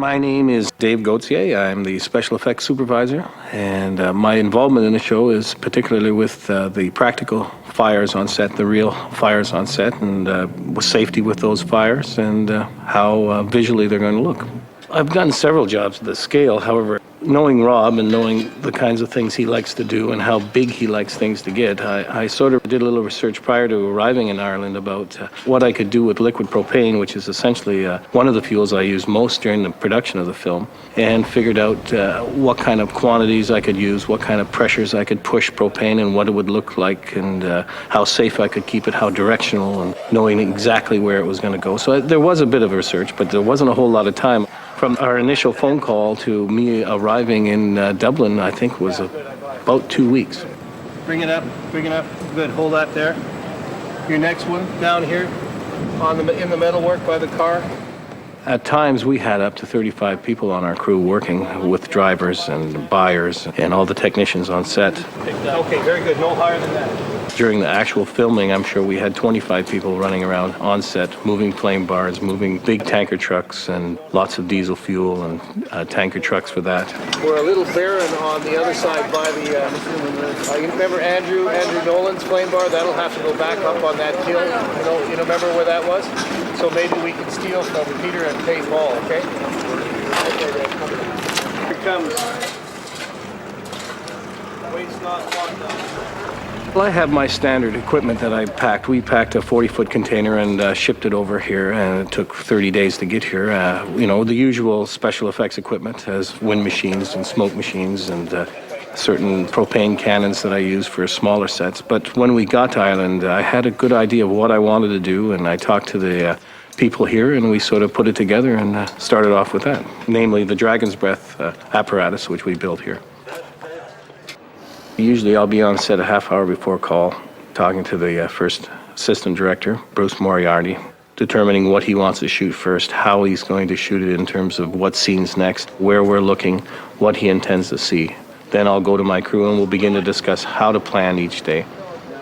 My name is Dave Gauthier. I'm the special effects supervisor, and my involvement in the show is particularly with the practical fires on set, the real fires on set, and with safety with those fires, and how visually they're going to look. I've done several jobs at this scale. However, knowing Rob and knowing the kinds of things he likes to do and how big he likes things to get, I sort of did a little research prior to arriving in Ireland about what I could do with liquid propane, which is essentially one of the fuels I use most during the production of the film, and figured out what kind of quantities I could use, what kind of pressures I could push propane and what it would look like, and how safe I could keep it, how directional, and knowing exactly where it was going to go. So there was a bit of research, but there wasn't a whole lot of time. From our initial phone call to me arriving in Dublin, I think was about 2 weeks. Bring it up, good, hold that there. Your next one, down here, in the metalwork by the car. At times we had up to 35 people on our crew working with drivers and buyers and all the technicians on set. Okay, very good, no higher than that. During the actual filming, I'm sure we had 25 people running around on set, moving flame bars, moving big tanker trucks, and lots of diesel fuel and tanker trucks for that. We're a little barren on the other side by the, you remember Andrew Nolan's flame bar? That'll have to go back up on that hill. You remember where that was? So maybe we can steal from Peter and pay Paul, okay? Here it comes. Weight's not locked up. Well, I have my standard equipment that I packed. We packed a 40-foot container and shipped it over here, and it took 30 days to get here. The usual special effects equipment as wind machines and smoke machines and certain propane cannons that I use for smaller sets. But when we got to Ireland, I had a good idea of what I wanted to do, and I talked to the people here, and we sort of put it together and started off with that, namely the Dragon's Breath apparatus, which we built here. Usually I'll be on set a half hour before call, talking to the first assistant director, Bruce Moriarty, determining what he wants to shoot first, how he's going to shoot it in terms of what scenes next, where we're looking, what he intends to see. Then I'll go to my crew and we'll begin to discuss how to plan each day.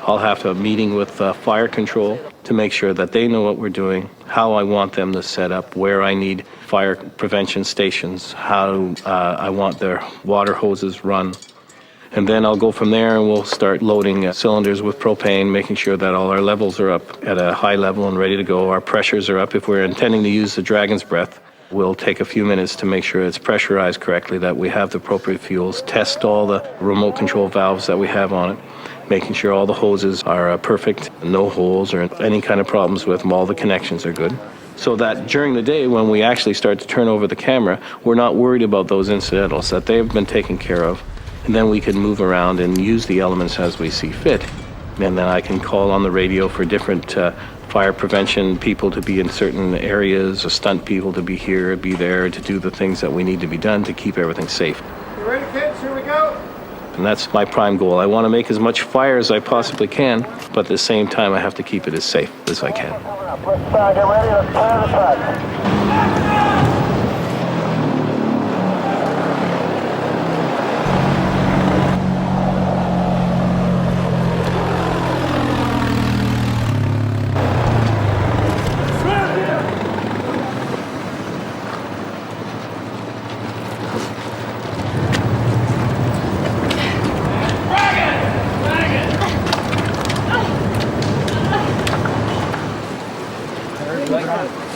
I'll have a meeting with fire control to make sure that they know what we're doing, how I want them to set up, where I need fire prevention stations, how I want their water hoses run. And then I'll go from there and we'll start loading cylinders with propane, making sure that all our levels are up at a high level and ready to go. Our pressures are up. If we're intending to use the Dragon's Breath, we'll take a few minutes to make sure it's pressurized correctly, that we have the appropriate fuels, test all the remote control valves that we have on it, making sure all the hoses are perfect, no holes or any kind of problems with them, all the connections are good. So that during the day when we actually start to turn over the camera, we're not worried about those incidentals, that they've been taken care of. And then we can move around and use the elements as we see fit. And then I can call on the radio for different fire prevention people to be in certain areas, or stunt people to be here, be there, to do the things that we need to be done to keep everything safe. You ready, kids? Here we go. And that's my prime goal. I want to make as much fire as I possibly can, but at the same time I have to keep it as safe as I can. Get ready, let's clear the track.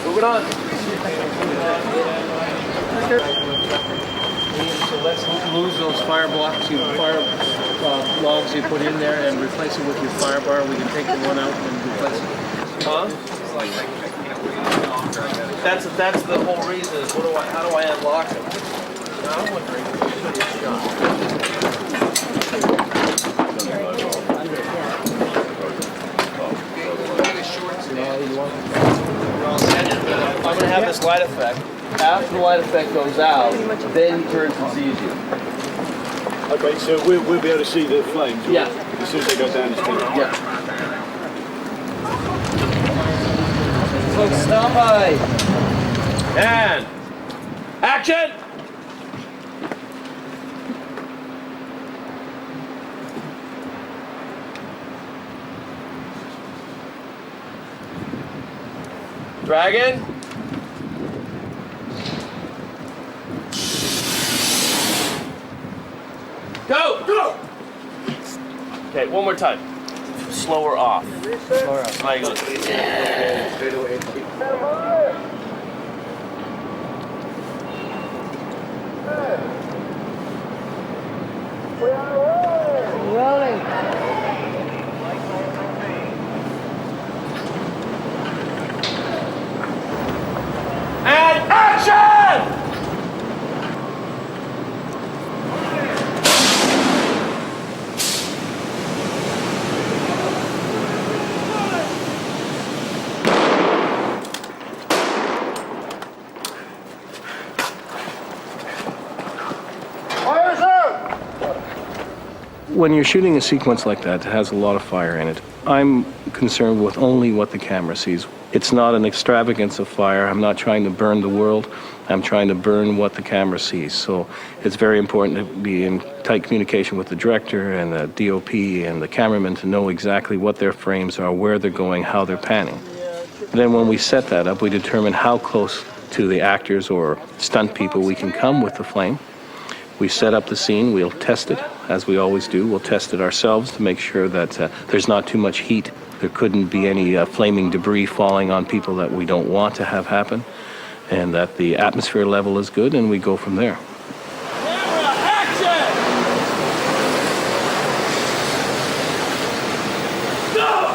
Move it on. So let's lose those fire blocks, logs you put in there, and replace it with your fire bar. We can take the one out and replace it. Huh? That's the whole reason. Is how do I unlock them? I'm wondering. I'm going to have this light effect. After the light effect goes out, then he turns and sees you. Okay, so we'll be able to see the flames? Yeah. As soon as they go down the street? Yeah. Folks, stand by. And action! Dragon. Go! Okay, one more time. Slower off. Slower off. Like, Rolling. and action! Fire's out! When you're shooting a sequence like that, it has a lot of fire in it. I'm concerned with only what the camera sees. It's not an extravagance of fire. I'm not trying to burn the world. I'm trying to burn what the camera sees. So it's very important to be in tight communication with the director and the DOP and the cameraman to know exactly what their frames are, where they're going, how they're panning. Then when we set that up, we determine how close to the actors or stunt people we can come with the flame. We set up the scene, we'll test it, as we always do. We'll test it ourselves to make sure that there's not too much heat. There couldn't be any flaming debris falling on people that we don't want to have happen, and that the atmosphere level is good, and we go from there. Camera, action! Go!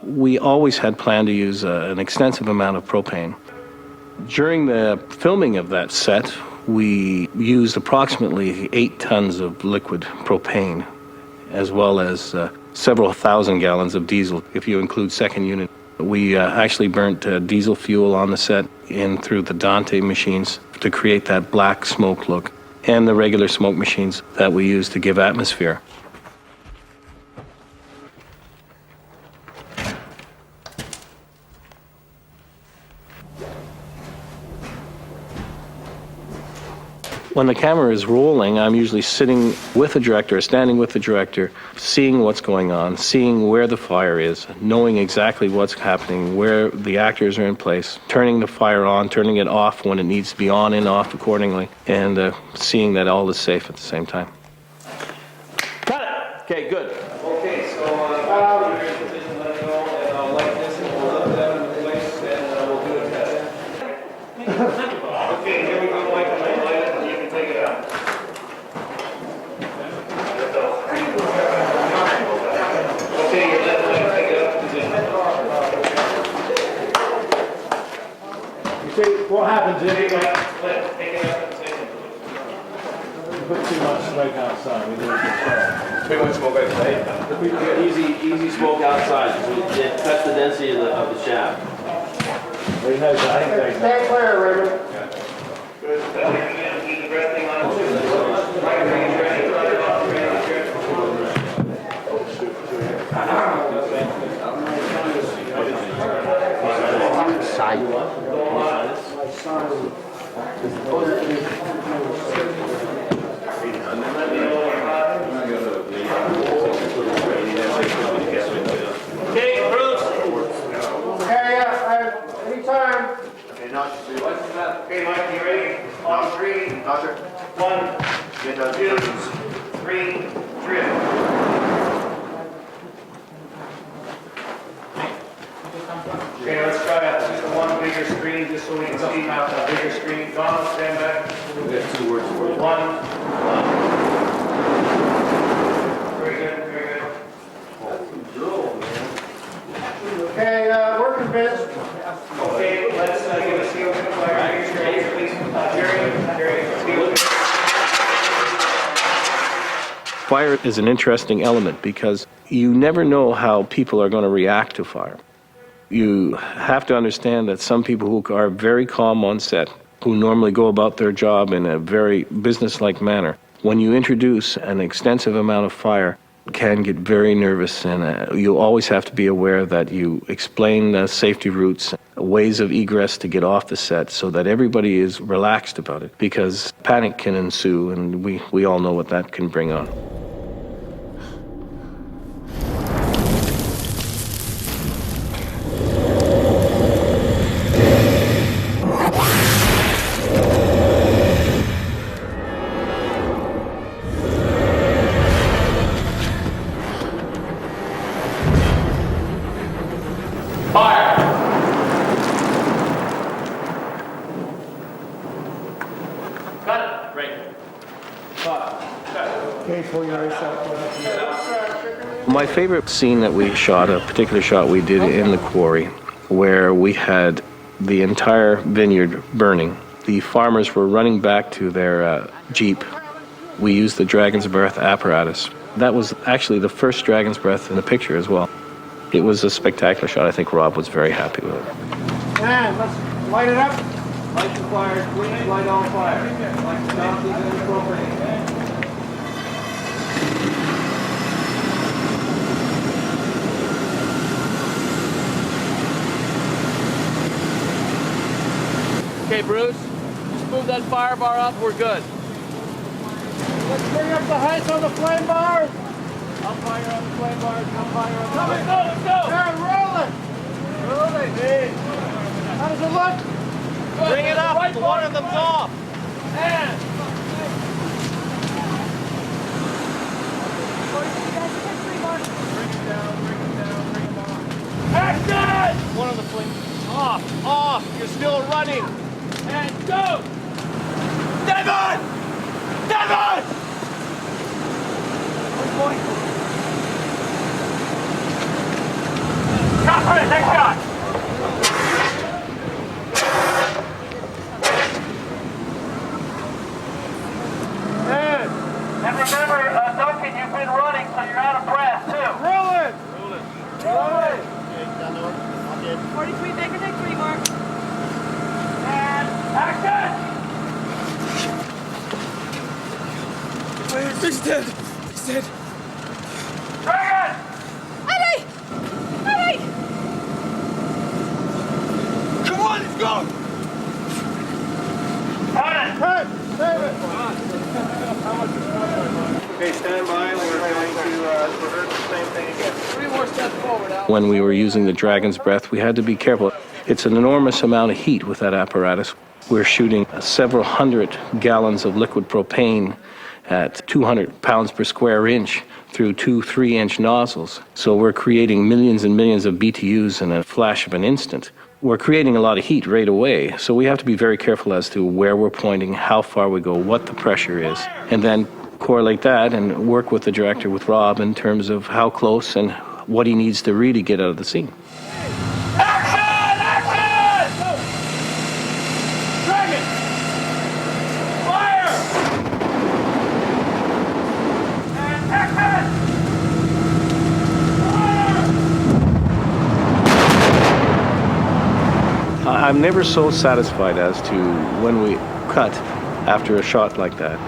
We always had planned to use an extensive amount of propane. During the filming of that set, we used approximately 8 tons of liquid propane, as well as several thousand gallons of diesel, if you include second unit. We actually burnt diesel fuel on the set in through the Dante machines to create that black smoke look, and the regular smoke machines that we use to give atmosphere. When the camera is rolling, I'm usually sitting with the director, standing with the director, seeing what's going on, seeing where the fire is, knowing exactly what's happening, where the actors are in place, turning the fire on, turning it off when it needs to be on and off accordingly, and seeing that all is safe at the same time. Cut it! Okay, good. Okay, so You're in position, let me know, and I'll light this, and we'll lift that into place, and we'll do a test. okay, here we go, Mike. I'm gonna light it, and you can take it out. Okay, you're letting Mike take it up to position. You see, what happens Take is it up to position. we put too much smoke outside. We lose the fire. Too much smoke outside. We get easy smoke outside, because it cuts the density of the shaft. We know that. I think they know. Stay clear, Raymond. Good. Keep the breath thing on too. Right, ready, ready. Okay, Bruce. Okay, yeah, anytime. Okay, Mike, you ready? On three. 1, 2, 3, drill. Okay, let's try out just one bigger screen, just so we can see a bigger screen. Donald, stand back. We got 2 words for you. 1. Very good, very good. Okay, we're convinced. Okay, let's give a seal to the fire. Jerry, please. Jerry, seal. Fire is an interesting element because you never know how people are going to react to fire. You have to understand that some people who are very calm on set, who normally go about their job in a very businesslike manner, when you introduce an extensive amount of fire, can get very nervous, and you always have to be aware that you explain the safety routes, ways of egress to get off the set so that everybody is relaxed about it, because panic can ensue, and we all know what that can bring on. My favorite scene that we shot, a particular shot we did in the quarry, where we had the entire vineyard burning. The farmers were running back to their Jeep. We used the Dragon's Breath apparatus. That was actually the first Dragon's Breath in the picture as well. It was a spectacular shot. I think Rob was very happy with it. And let's light it up. Light the fire, please light all fire. Like the donkeys and the propane. Okay, Bruce, just move that fire bar up, we're good. Let's bring up the heights on the flame bars. Up higher on the flame bars, up higher on the flame bars. Let's go! There, rolling! Rolling! Hey. How does it look? Good. Bring it up, right, one of them's off. And... Bring it down, bring it down, bring it on. Action! One of the flames. Off, you're still running. And go! Devon! Devon! One point. Shot for it, next shot. And remember, Duncan, you've been running, so you're out of breath, too. Rolling! Rolling! Okay, down there. 43 Baker Dick, 3 mark. And action! He's dead. He's dead. Dragon! Eddie! Eddie! Come on, let's go. On it! Hey! Save it! Okay, stand by. We're going to rehearse the same thing again. 3 more steps forward, Al. When we were using the Dragon's Breath, we had to be careful. It's an enormous amount of heat with that apparatus. We're shooting several hundred gallons of liquid propane at 200 pounds per square inch through 2 3-inch nozzles. So we're creating millions and millions of BTUs in a flash of an instant. We're creating a lot of heat right away, so we have to be very careful as to where we're pointing, how far we go, what the pressure is, and then correlate that and work with the director, with Rob, in terms of how close and what he needs to really get out of the scene. I'm never so satisfied as to when we cut after a shot like that.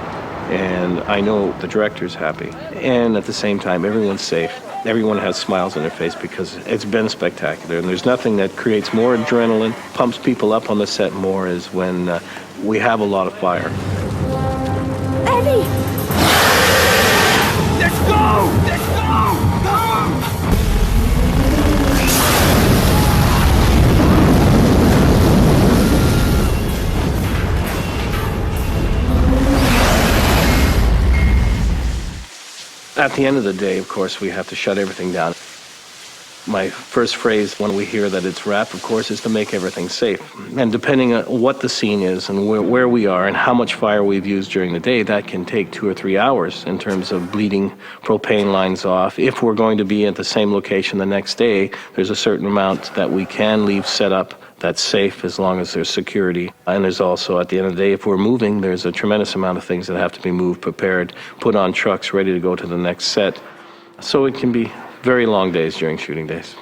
And I know the director's happy. And at the same time, everyone's safe. Everyone has smiles on their face because it's been spectacular. And there's nothing that creates more adrenaline, pumps people up on the set more, is when we have a lot of fire. Eddie! Let's go. Let's go. Go. At the end of the day, of course, we have to shut everything down. My first phrase when we hear that it's wrapped, of course, is to make everything safe. And depending on what the scene is and where we are and how much fire we've used during the day, that can take 2 or 3 hours in terms of bleeding propane lines off. If we're going to be at the same location the next day, there's a certain amount that we can leave set up that's safe as long as there's security. And there's also, at the end of the day, if we're moving, there's a tremendous amount of things that have to be moved, prepared, put on trucks, ready to go to the next set. So it can be very long days during shooting days.